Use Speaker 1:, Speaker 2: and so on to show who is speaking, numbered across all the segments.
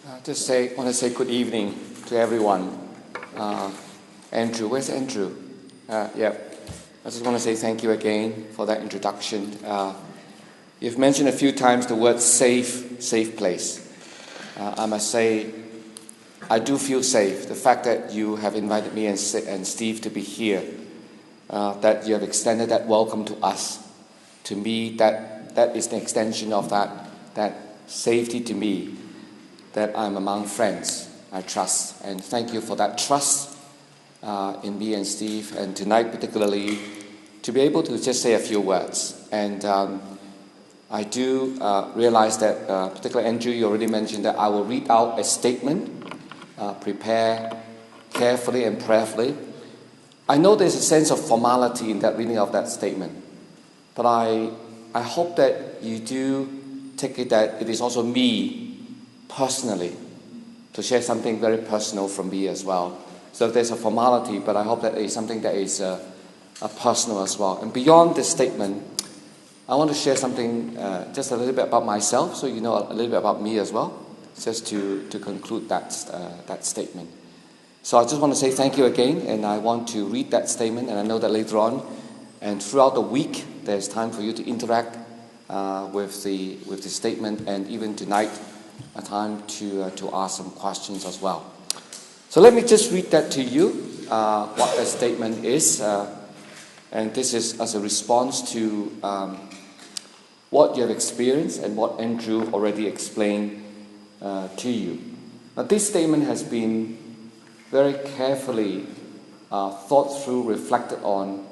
Speaker 1: Want to say good evening to everyone. Andrew, where's Andrew? Yeah, I just want to say thank you again for that introduction. You've mentioned a few times the word safe place. I must say, I do feel safe. The fact that you have invited me and Steve to be here, that you have extended that welcome to us. To me, that is the extension of that safety to me, that I'm among friends I trust. And thank you for that trust in me and Steve, and tonight particularly, to be able to just say a few words. And I do realize that, particularly Andrew, you already mentioned that I will read out a statement, prepare carefully and prayerfully. I know there's a sense of formality in that reading of that statement, but I hope that you do take it that it is also me personally, to share something very personal from me as well. So there's a formality, but I hope that it is something that is personal as well. And beyond this statement, I want to share something just a little bit about myself, so you know a little bit about me as well, just to conclude that statement. So I just want to say thank you again, and I want to read that statement, and I know that later on and throughout the week there's time for you to interact with the statement, and even tonight a time to ask some questions as well. So let me just read that to you, what that statement is, and this is as a response to what you have experienced and what Andrew already explained to you. Now, this statement has been very carefully thought through, reflected on,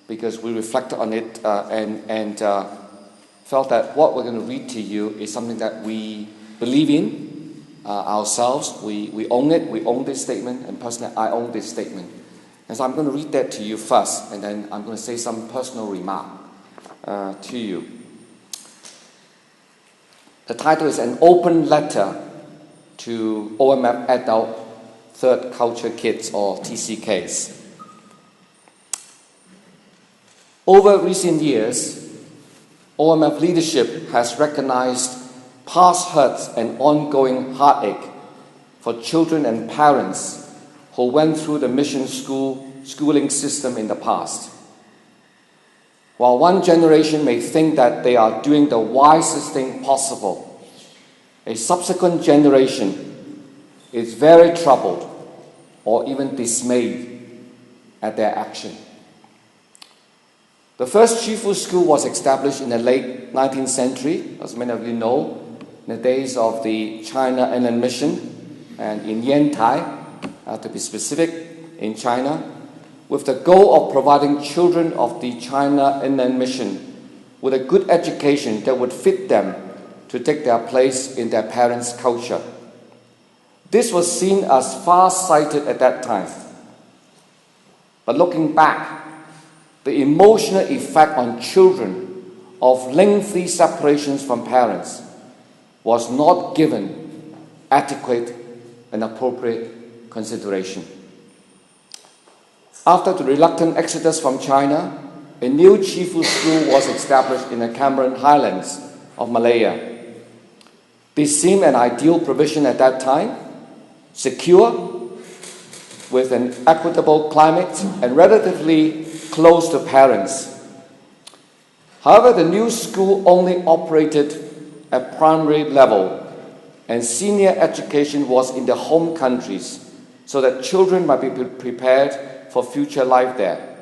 Speaker 1: because we reflected on it and felt that what we're going to read to you is something that we believe in ourselves. We own it. We own this statement, and personally, I own this statement. And so I'm going to read that to you first, and then I'm going to say some personal remark to you. The title is An Open Letter to OMF Adult Third Culture Kids, or TCKs. Over recent years, OMF leadership has recognized past hurts and ongoing heartache for children and parents who went through the mission schooling system in the past. While one generation may think that they are doing the wisest thing possible, a subsequent generation is very troubled or even dismayed at their action. The first Chefoo school was established in the late 19th century, as many of you know, in the days of the China Inland Mission, and in Yantai, to be specific, in China, with the goal of providing children of the China Inland Mission with a good education that would fit them to take their place in their parents' culture. This was seen as far-sighted at that time. But looking back, the emotional effect on children of lengthy separations from parents was not given adequate and appropriate consideration. After the reluctant exodus from China, a new Chefoo school was established in the Cameron Highlands of Malaya. This seemed an ideal provision at that time, secure, with an equitable climate and relatively close to parents. However, the new school only operated at primary level, and senior education was in their home countries, so that children might be prepared for future life there.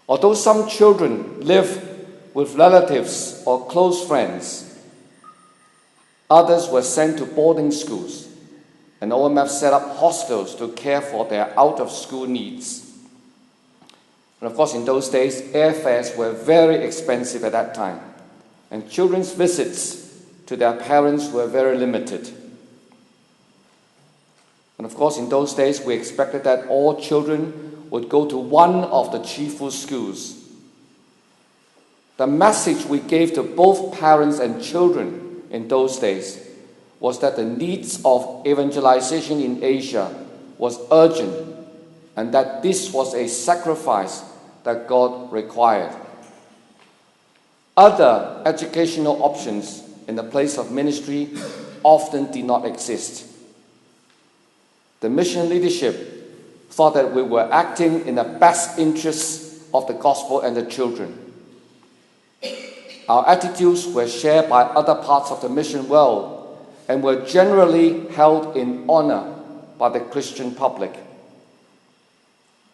Speaker 1: Although some children live with relatives or close friends, others were sent to boarding schools, and OMF set up hostels to care for their out-of-school needs. And of course, in those days, airfares were very expensive at that time, and children's visits to their parents were very limited. And of course, in those days, we expected that all children would go to one of the Chefoo schools. The message we gave to both parents and children in those days was that the needs of evangelization in Asia was urgent, and that this was a sacrifice that God required. Other educational options in the place of ministry often did not exist. The mission leadership thought that we were acting in the best interests of the gospel and the children. Our attitudes were shared by other parts of the mission world and were generally held in honor by the Christian public.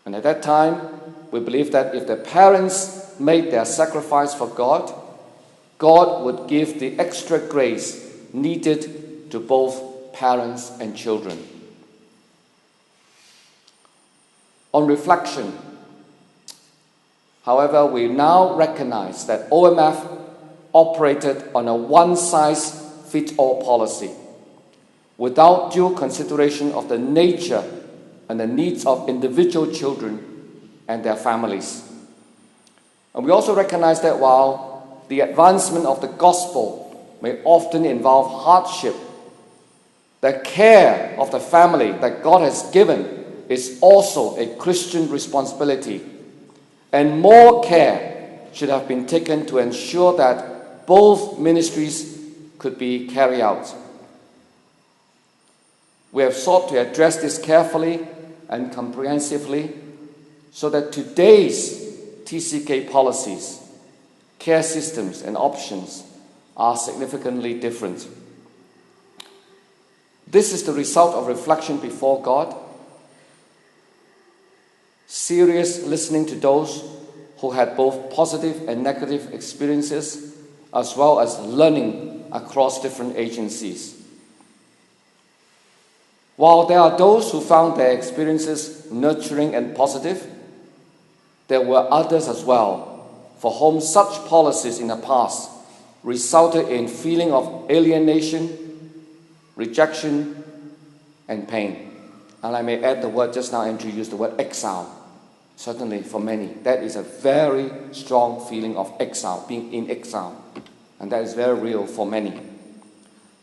Speaker 1: And at that time, we believed that if the parents made their sacrifice for God, God would give the extra grace needed to both parents and children. On reflection, however, we now recognize that OMF operated on a one-size-fits-all policy without due consideration of the nature and the needs of individual children and their families. And we also recognize that while the advancement of the gospel may often involve hardship, the care of the family that God has given is also a Christian responsibility, and more care should have been taken to ensure that both ministries could be carried out. We have sought to address this carefully and comprehensively so that today's TCK policies, care systems, and options are significantly different. This is the result of reflection before God, serious listening to those who had both positive and negative experiences, as well as learning across different agencies. While there are those who found their experiences nurturing and positive, there were others as well for whom such policies in the past resulted in feeling of alienation, rejection, and pain. And I may add the word just now, Andrew used the word exile. Certainly for many, that is a very strong feeling of exile, being in exile. And that is very real for many.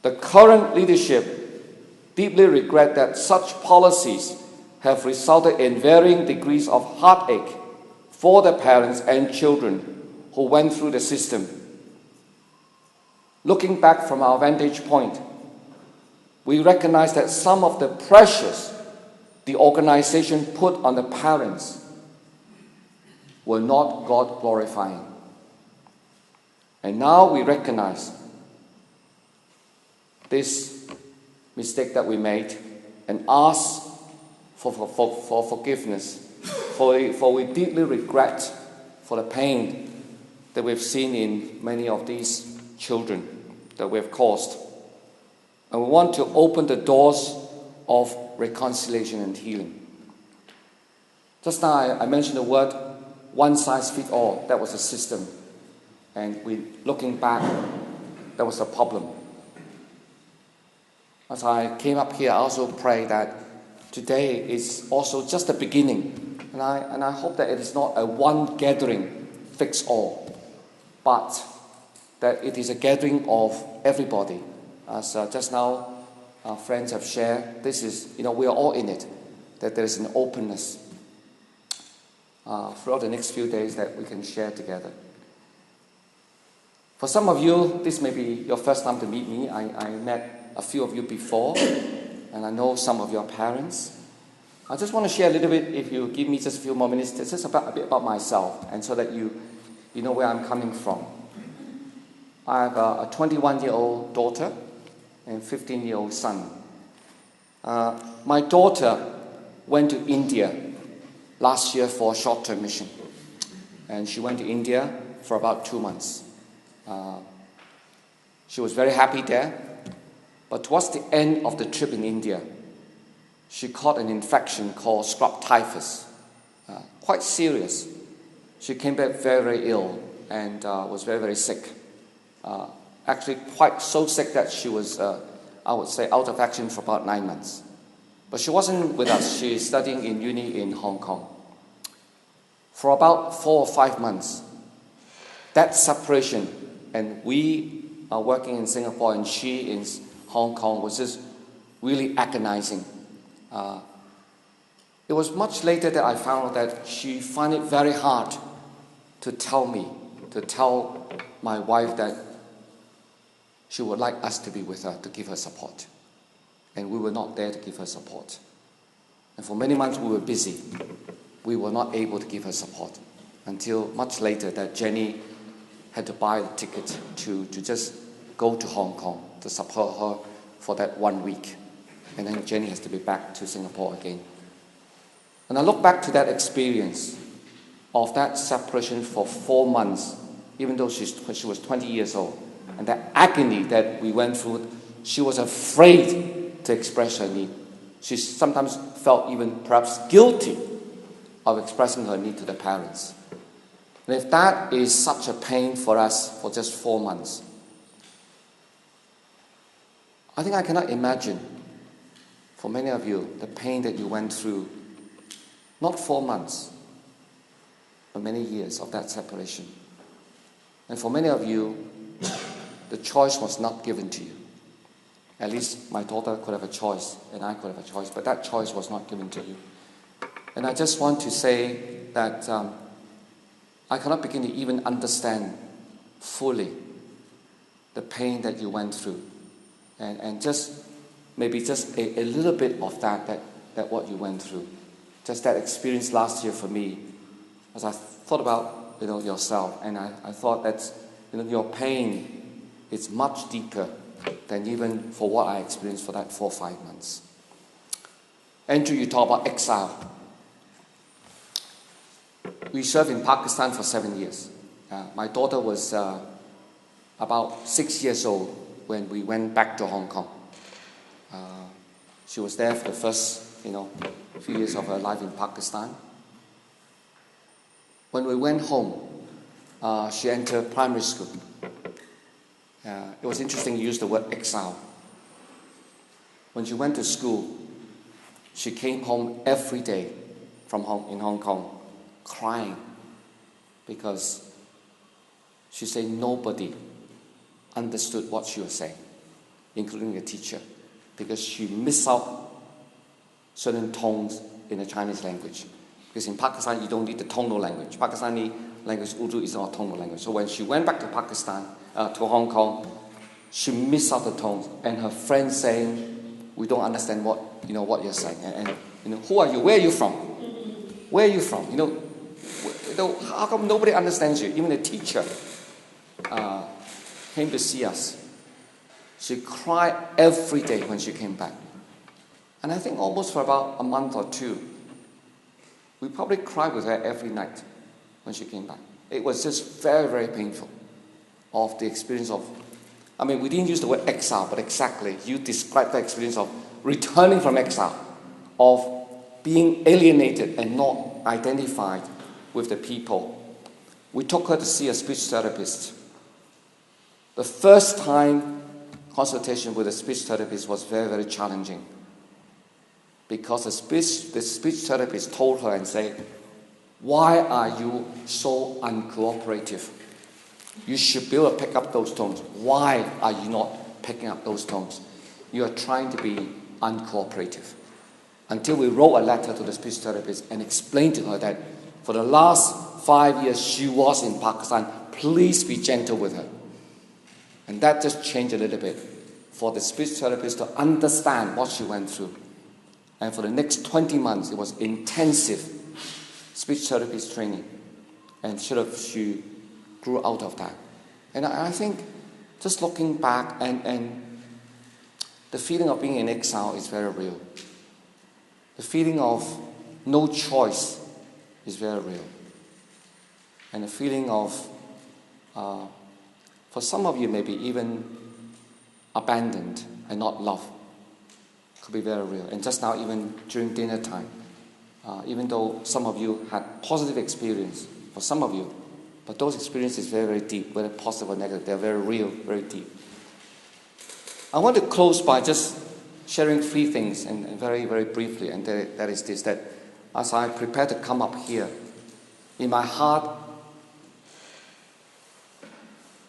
Speaker 1: The current leadership deeply regret that such policies have resulted in varying degrees of heartache for the parents and children who went through the system. Looking back from our vantage point, we recognize that some of the pressures the organization put on the parents were not God-glorifying. And now we recognize this mistake that we made and ask for forgiveness, for we deeply regret for the pain that we've seen in many of these children that we've caused. And we want to open the doors of reconciliation and healing. Just now I mentioned the word one size fits all. That was a system. And looking back, that was a problem. As I came up here, I also pray that today is also just the beginning. And I hope that it is not a one gathering fix all, but that it is a gathering of everybody. As just now our friends have shared, this is, we are all in it, that there is an openness throughout the next few days that we can share together. For some of you, this may be your first time to meet me. I met a few of you before, and I know some of your parents. I just want to share a little bit, if you give me just a few more minutes, just a bit about myself, and so that you know where I'm coming from. I have a 21-year-old daughter and 15-year-old son. My daughter went to India last year for a short-term mission, and she went to India for about 2 months. She was very happy there, but towards the end of the trip in India, she caught an infection called scrub typhus, quite serious. She came back very, very ill and was very, very sick. Actually quite so sick that she was, I would say, out of action for about 9 months. But she wasn't with us. She is studying in uni in Hong Kong. For about 4 or 5 months, that separation, and we are working in Singapore and she in Hong Kong, was just really agonizing. It was much later that I found out that she found it very hard to tell me, to tell my wife that she would like us to be with her, to give her support. And we were not there to give her support. And for many months we were busy. We were not able to give her support until much later that Jenny had to buy the ticket to just go to Hong Kong to support her for that 1 week. And then Jenny has to be back to Singapore again. And I look back to that experience of that separation for 4 months, even though she was 20 years old. And that agony that we went through, she was afraid to express her need. She sometimes felt even perhaps guilty of expressing her need to the parents. And if that is such a pain for us for just 4 months, I think I cannot imagine for many of you the pain that you went through, not 4 months, but many years of that separation. And for many of you, the choice was not given to you. At least my daughter could have a choice, and I could have a choice, but that choice was not given to you. And I just want to say that I cannot begin to even understand fully the pain that you went through. And just maybe just a little bit of that what you went through. Just that experience last year for me, as I thought about yourself, and I thought that your pain is much deeper than even for what I experienced for that 4 or 5 months. Andrew, you talk about exile. We served in Pakistan for 7 years. My daughter was about 6 years old when we went back to Hong Kong. She was there for the first, few years of her life in Pakistan. When we went home, she entered primary school. It was interesting you used the word exile. When she went to school, she came home every day in Hong Kong, crying, because she said nobody understood what she was saying, including the teacher, because she missed out certain tones in the Chinese language. Because in Pakistan, you don't need the tonal language. Pakistani language, Urdu, is not a tonal language. So when she went back to Pakistan, to Hong Kong, she missed out the tones. And her friends saying, we don't understand what you're saying. And who are you? Where are you from? Where are you from? How come nobody understands you? Even the teacher came to see us. She cried every day when she came back. And I think almost for about a month or 2, we probably cried with her every night when she came back. It was just very, very painful of the experience of, we didn't use the word exile, but exactly, you described the experience of returning from exile, of being alienated and not identified with the people. We took her to see a speech therapist. The first time consultation with a speech therapist was very, very challenging, because the speech therapist told her and said, why are you so uncooperative? You should be able to pick up those tones. Why are you not picking up those tones? You are trying to be uncooperative. Until we wrote a letter to the speech therapist and explained to her that for the last 5 years she was in Pakistan, please be gentle with her. And that just changed a little bit for the speech therapist to understand what she went through. And for the next 20 months, it was intensive speech therapist training. And she grew out of that. And I think, just looking back, and the feeling of being in exile is very real. The feeling of no choice is very real. And the feeling of, for some of you, maybe even abandoned and not loved, could be very real. And just now, even during dinner time, even though some of you had positive experience, for some of you, but those experiences are very, very deep, whether positive or negative, they're very real, very deep. I want to close by just sharing 3 things, and very, very briefly, and that is this, that as I prepare to come up here, in my heart,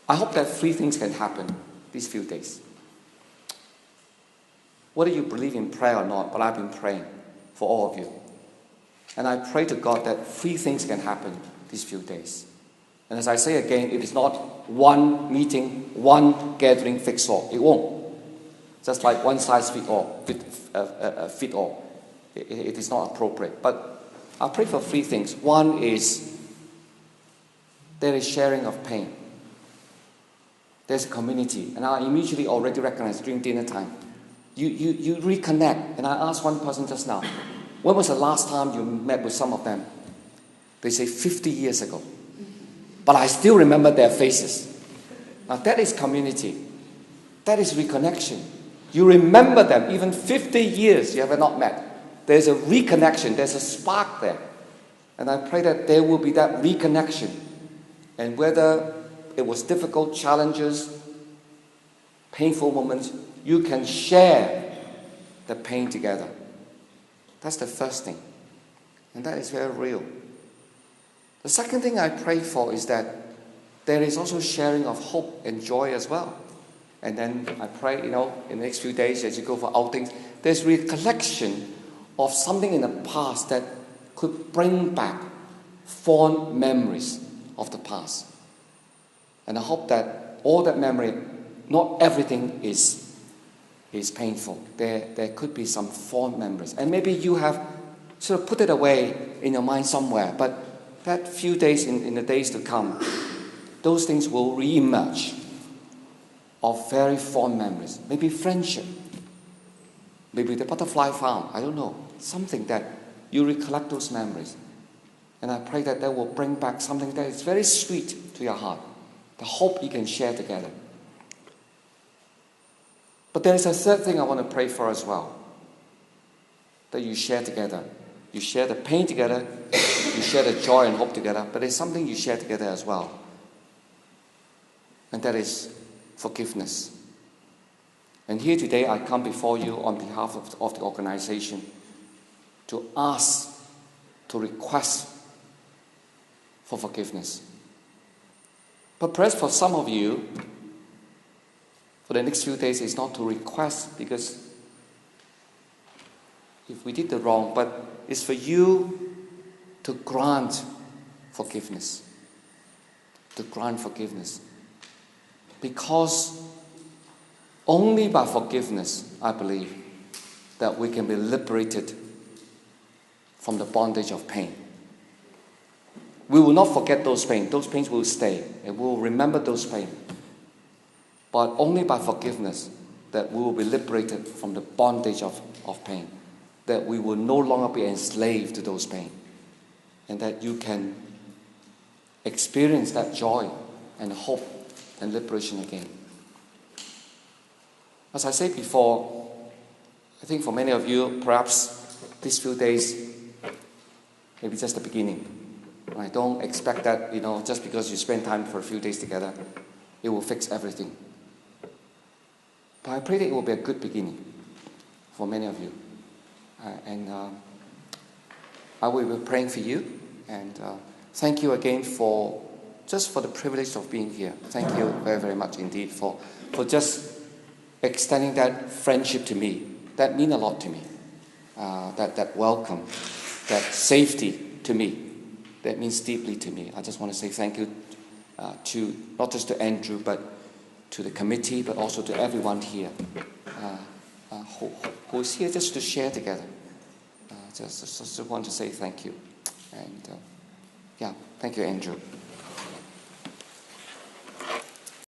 Speaker 1: I hope that 3 things can happen these few days. Whether you believe in prayer or not, but I've been praying for all of you. And I pray to God that 3 things can happen these few days. And as I say again, it is not one meeting, one gathering fix all. It won't. Just like one size fit all. It is not appropriate. But I pray for three things. One is there is sharing of pain. There's a community. And I immediately already recognize during dinner time. You reconnect. And I asked one person just now, when was the last time you met with some of them? They say 50 years ago. But I still remember their faces. Now that is community. That is reconnection. You remember them even 50 years you have not met. There's a reconnection. There's a spark there. And I pray that there will be that reconnection. And whether it was difficult challenges, painful moments, you can share the pain together. That's the first thing. And that is very real. The second thing I pray for is that there is also sharing of hope and joy as well. And then I pray, in the next few days as you go for outings, there's recollection of something in the past that could bring back fond memories of the past. And I hope that all that memory, not everything is painful. There could be some fond memories. And maybe you have sort of put it away in your mind somewhere, but that few days in the days to come, those things will re-emerge of very fond memories. Maybe friendship. Maybe the butterfly farm. I don't know. Something that you recollect those memories. And I pray that will bring back something that is very sweet to your heart. The hope you can share together. But there is a third thing I want to pray for as well. That you share together. You share the pain together. You share the joy and hope together. But there's something you share together as well. And that is forgiveness. And here today I come before you on behalf of the organization to ask, to request for forgiveness. But perhaps for some of you, for the next few days, it's not to request, because if we did the wrong, but it's for you to grant forgiveness. To grant forgiveness. Because only by forgiveness, I believe, that we can be liberated from the bondage of pain. We will not forget those pains. Those pains will stay, and we will remember those pains. But only by forgiveness that we will be liberated from the bondage of pain. That we will no longer be enslaved to those pains. And that you can experience that joy and hope and liberation again. As I said before, I think for many of you, perhaps these few days may be just the beginning. I don't expect that, just because you spend time for a few days together, it will fix everything. But I pray that it will be a good beginning for many of you. I will be praying for you. And thank you again for the privilege of being here. Thank you very, very much indeed for just extending that friendship to me. That means a lot to me. That welcome, that safety to me. That means deeply to me. I just want to say thank you to not just to Andrew, but to the committee, but also to everyone here who is here just to share together. Just want to say thank you. And thank you, Andrew.